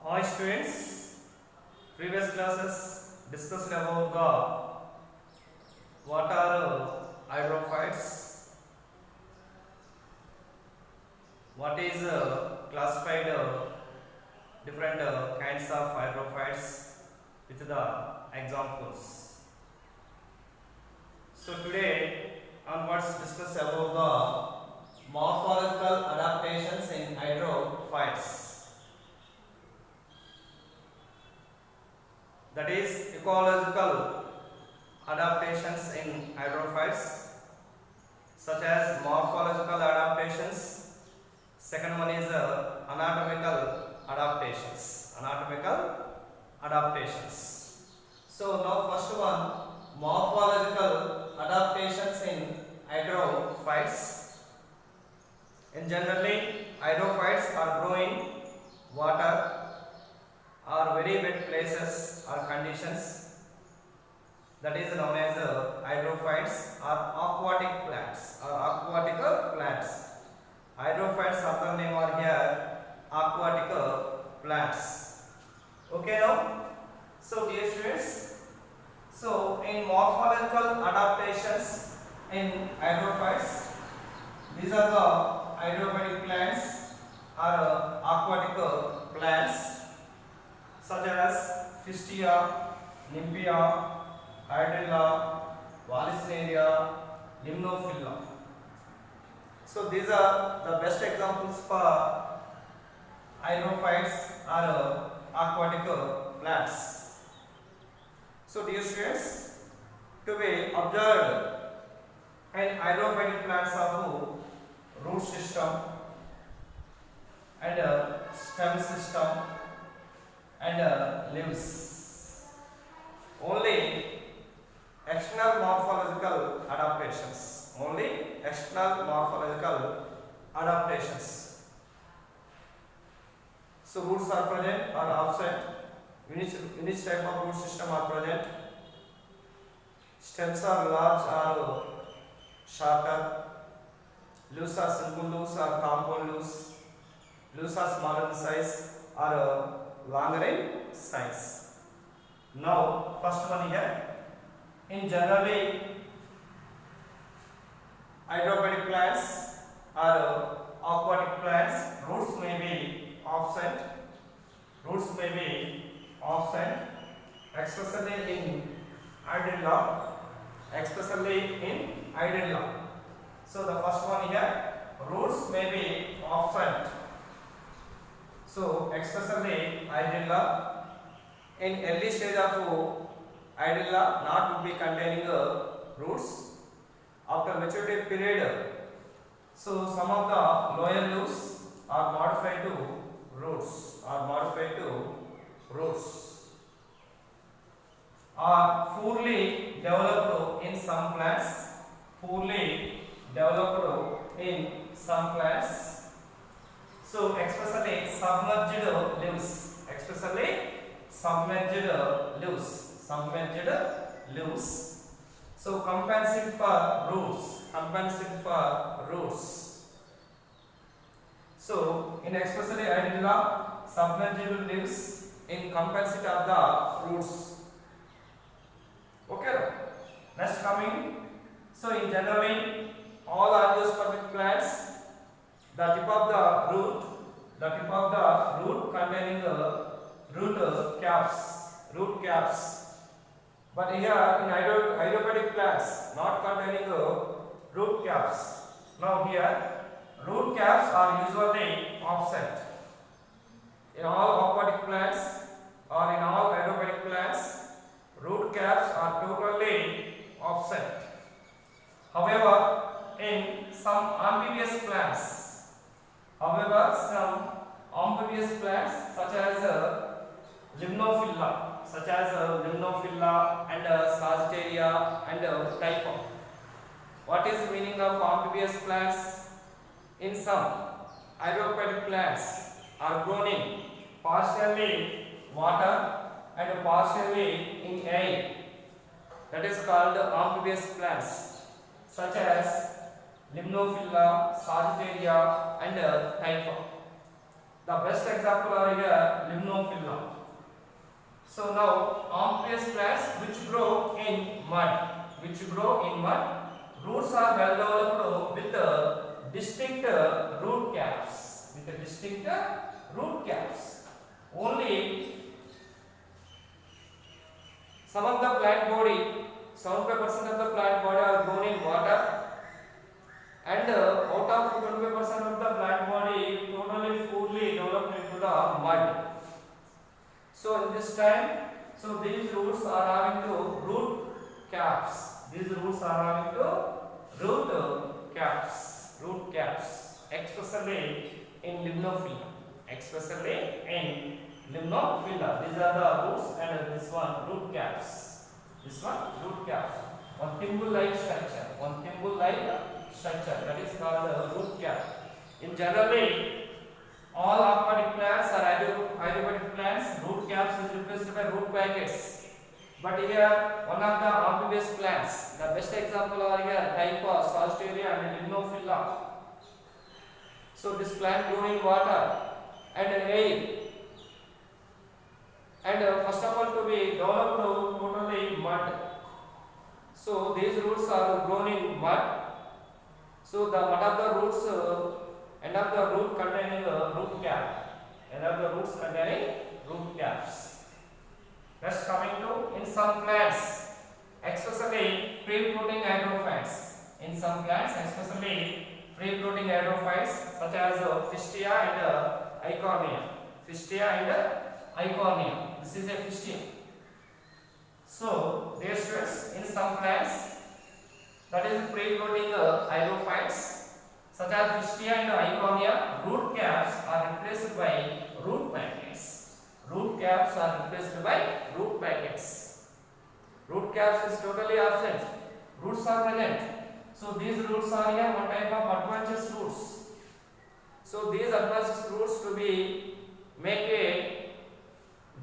Hi students, previous classes discussed about the what are hydrophytes, what is classified different kinds of hydrophytes with the examples. So today onwards discuss about the morphological adaptations in hydrophytes. That is ecological adaptations in hydrophytes such as morphological adaptations. Second one is anatomical adaptations. So now first one, morphological adaptations in hydrophytes. In generally, hydrophytes are growing water or very wet places or conditions, that is known as hydrophytes or aquatic plants or aquatic plants. Hydrophytes other name are here aquatic plants. Okay now? So dear students, so in morphological adaptations in hydrophytes, these are the hydrophytic plants or aquatic plants such as Fistia, Nymphaea, Hydrilla, Vallisneria, Limnophila. So these are the best examples for hydrophytes or aquatic plants. So dear students, to be observed in hydrophytic plants of root system and stem system and leaves. Only external morphological adaptations. So roots are present or absent. In each type of root system are present. Stems are large or shorter. Leaves are simple leaves or compound leaves. Leaves are smaller in size or longer in size. Now first one here, in generally hydrophytic plants or aquatic plants, roots may be absent, especially in hydrilla. So the first one here, roots may be absent. So especially hydrilla, in early stage of hydrilla not would be containing roots. After maturity period, so some of the lower leaves are modified to roots, are poorly developed in some plants, So especially submerged leaves. So compensate for roots. So in especially hydrilla, submerged leaves in compensate of the roots. Okay. Next coming. So in generally all angiospermic plants, the tip of the root containing root caps. But here in hydrophytic plants not containing root caps. Now here root caps are usually absent. In all aquatic plants or in all hydrophytic plants, root caps are totally absent. However, in some amphibious plants such as Limnophila and Sagittaria and Typhon. What is the meaning of amphibious plants? In some hydrophytic plants are grown in partially water and partially in air. That is called amphibious plants such as Limnophila, Sagittaria and Typhon. The best example are here Limnophila limnophylla. So now amphibious plants which grow in mud, roots are well developed with distinct root caps, Only some of the plant body, 75% of the plant body are grown in water, and out of 25% of the plant body totally fully developed into the mud. So in this time, so these roots are having to root caps. Root caps, especially in limnophylla. These are the roots, and this one root caps. One thimble-like structure, that is called the root cap. In generally, all aquatic plants are hydrophytic plants. Root caps is replaced by root packets. But here, one of the amphibious plants, the best example are here Typhus, Australia, and Limnophylla. So this plant grows in water and air. And first of all, to be developed totally mud. So these roots are grown in mud. So the mud of the roots, end of the root containing a root cap. Caps. Next, coming to in some plants, especially free-floating hydrophytes. Such as Fistia and Icornia. This is a Fistia. So, dear students, in some plants, that is free-floating hydrophytes, such as Fistia and Icornia, root caps are replaced by root packets. Root caps is totally absent. Roots are present. So these roots are here one type of advantageous roots. So these advantageous roots to be make a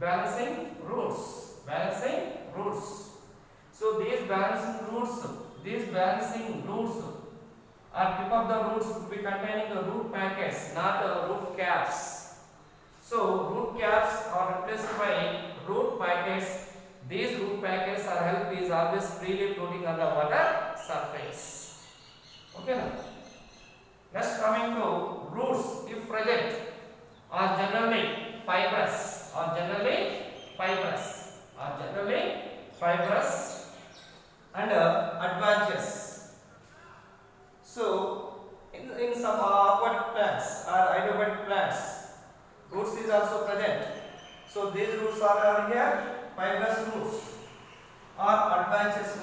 balancing roots. So these balancing roots are tip of the roots to be containing the root packets, not root caps. So root caps are replaced by root packets. These root packets is always freely floating on the water surface. Okay. Next, coming to roots, if present, are generally fibrous. And advantageous. So in some aquatic plants or hydrophytic plants, roots is also present. So these roots are here fibrous roots or advantageous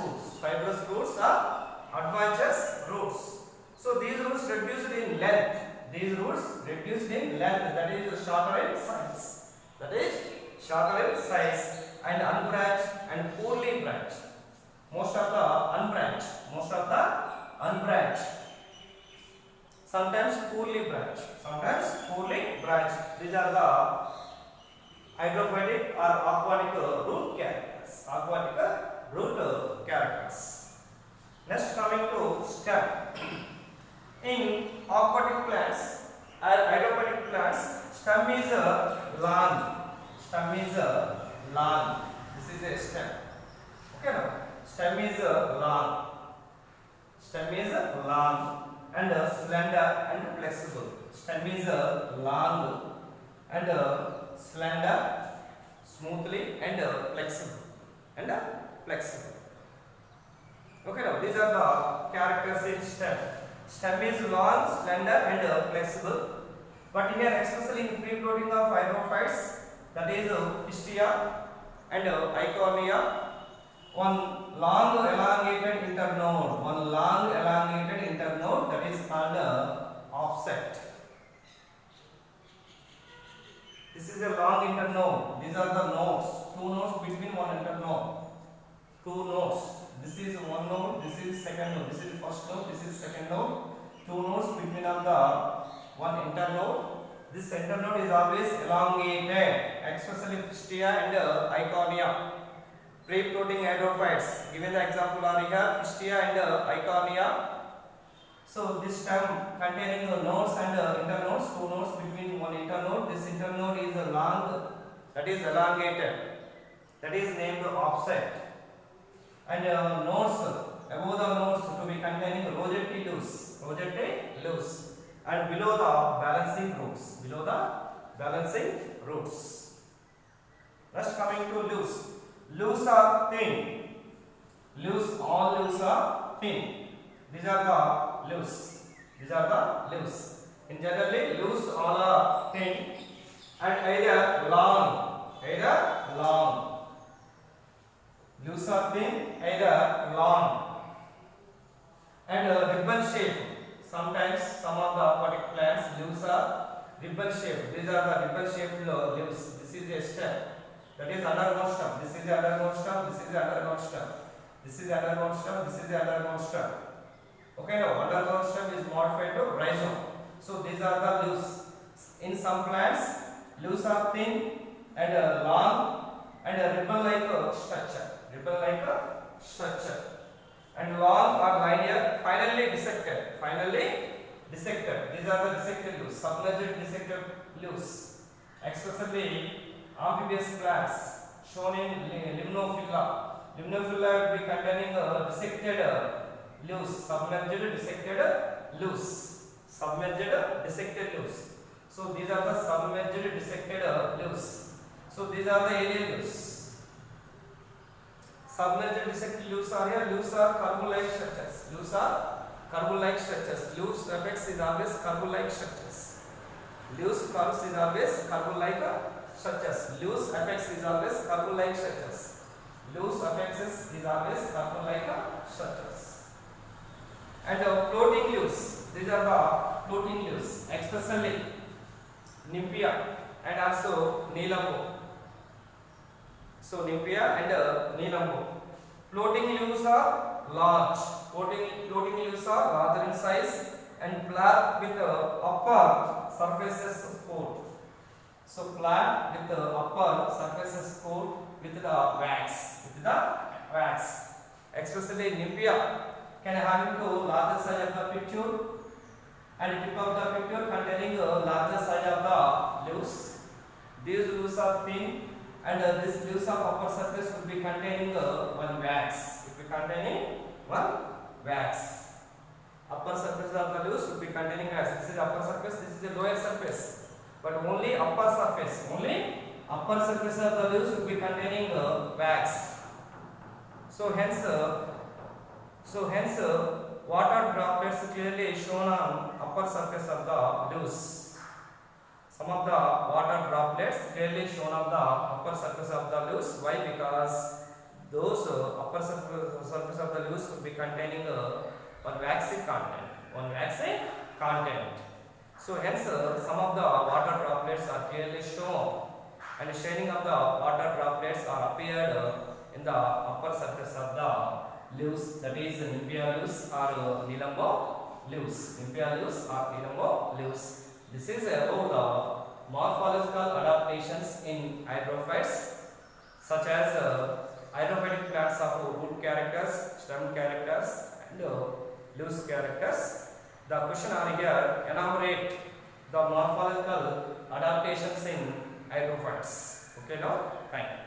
roots. So these roots reduced in length. That is shorter in size. And unbranched and poorly branched. Most of the unbranched. Sometimes poorly branched. These are the hydrophytic or aquatic root characters. Next, coming to stem. In aquatic plants or hydrophytic plants, stem is long. This is a stem. Okay, now stem is long. And slender and flexible. Stem is long and slender, smoothly and flexible. Okay, now these are the characters in stem. Stem is long, slender and flexible. But here, especially in free-floating of hydrophytes, that is Fistia and Icornia, one long elongated internode, that is called offset. This is a long internode. These are the nodes, two nodes between one internode. This is one node, this is second node, this is first node, this is second node. Two nodes between of the one internode. This internode is always elongated, especially Fistia and Icornia. Free-floating hydrophytes. Given the example are here, Fistia and Icornia. So this stem containing nodes and internodes, two nodes between one internode. This internode is long that is elongated, that is named offset. And nodes, above the nodes to be containing rosette loose, and below the balancing roots. Next, coming to leaves. Leaves are thin. All leaves are thin. These are the leaves. In generally, leaves all are thin and either long. Leaves are thin, either long, and ribbon shape. Sometimes some of the aquatic plants leaves are ribbon shape. These are the ribbon shaped leaves. This is a stem. That is underground stem. This is the underground stem. This is the underground stem. This is the underground stem. This is the underground stem. Okay, now underground stem is modified to rhizome. So these are the leaves. In some plants, leaves are thin and long and ribbon-like structure. And long or linear, finally dissected. These are the dissected leaves, submerged dissected leaves, especially amphibious plants shown in limnophila. Limnophila will be containing dissected leaves, submerged dissected leaves. So these are the submerged dissected leaves. So these are the alien leaves. Submerged dissected leaves are here. Leaves are curve-like structures. Leaves apex is always curve-like structures. Leaves curves is always curve-like structures. Leaves apex is always curve-like structures. Leaves apexes is always curve-like structures. And floating leaves. These are the floating leaves, especially Nymphaea and also Nilambo. So Nymphaea and Nilambo. Floating leaves are large. Floating leaves are larger in size and plant with upper surfaces coat. So plant with the upper surfaces coat with the wax. Especially Nymphaea can have into larger size of the picture and tip of the picture containing larger size of the leaves. These leaves are thin and this leaves of upper surface will be containing one wax. Upper surface of the leaves will be containing wax. This is upper surface, this is the lower surface. But only upper surface of the leaves will be containing wax. So hence water droplets clearly shown on upper surface of the leaves. Some of the water droplets clearly shown on the upper surface of the leaves. Why? Because those upper surface of the leaves will be containing one waxy content. So hence some of the water droplets are clearly shown, and the shading of the water droplets are appeared in the upper surface of the leaves, that is Nymphaea leaves or Nilambo leaves. This is about the morphological adaptations in hydrophytes, such as hydrophytic plants of root characters, stem characters and leaves characters. The question are here, enumerate the morphological adaptations in hydrophytes. Okay, now fine.